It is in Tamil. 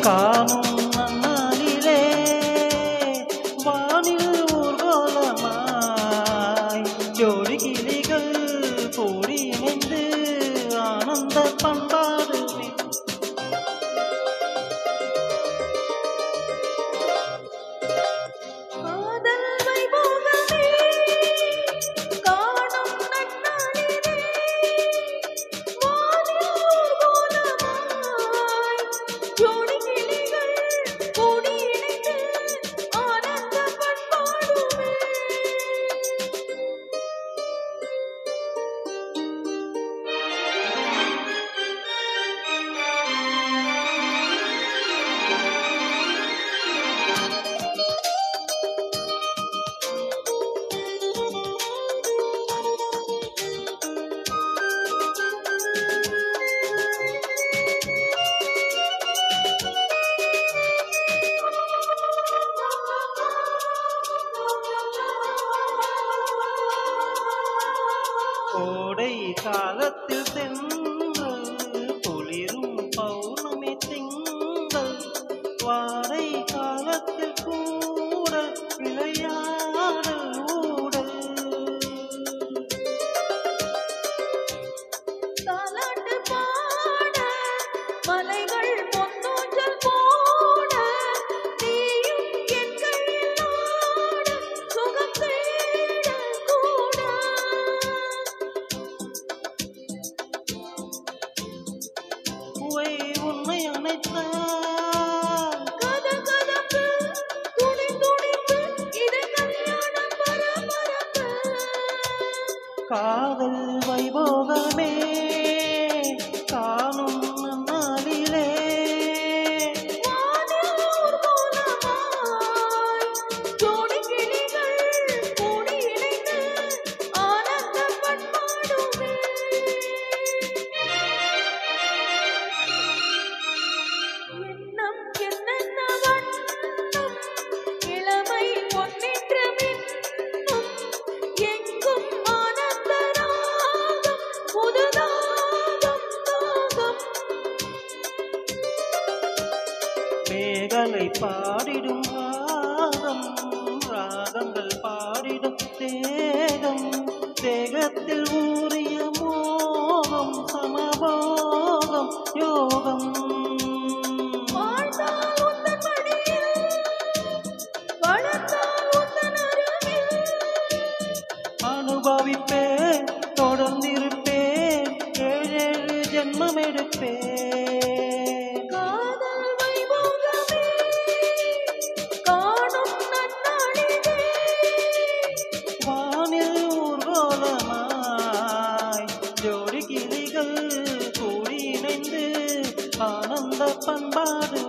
காணும் நன்னாளிலே வானில் ஊர்கோலமாய் ஜோடி கிளிகள் கூடி இணைந்து ஆனந்த பண்பாடுமே. கோடை காலத்தில் தென்றல் குளிரும் பௌர்ணமி திங்கள் வாடை காலத்தில் கூட விளையாடல் ஊடல் தாலாட்டு பாட மலைகள் பொன்னூஞ்சல் போட நீயும் என் கையில் ஆட சுகம் தேட கூட உன்னை அணைத்தால் கதகதப்பு துடி துடிப்பு இது கல்யாண பரபரப்பு. காதல் வைபோகமே காணும் நன்னாளிலே வானில் ஊர்வலமாய் ஜோடி கிளிகள் கூடி இணைந்து ஆனந்த பண்பாடுமே. எண்ணம் என்னென்ன வண்ணம் இளமை பொன்னின்று மின்னும் எங்கும் ஆனந்த ராகம் புதுதாகம் தாகம். மேகலை பாடிடும் ராகம் ராகங்கள் பாடிடும் தேகம் தேகத்தில் ஊறிய மோகம் சமபோகம் யோகம் வாழ்ந்தால் உந்தன் மடியில் வளர்ந்தால் உந்தன் அருகில் அனுபவிப்பேன் தொடர்ந்திருப்பேன் ஏழேழு ஜென்மம் எடுப்பேன். காதல் வைபோகமே காணும் நன்னாளிலே வானில் ஊர்வலமாய் ஜோடி கிளிகள் கூடி இணைந்து ஆனந்த பண்பாடு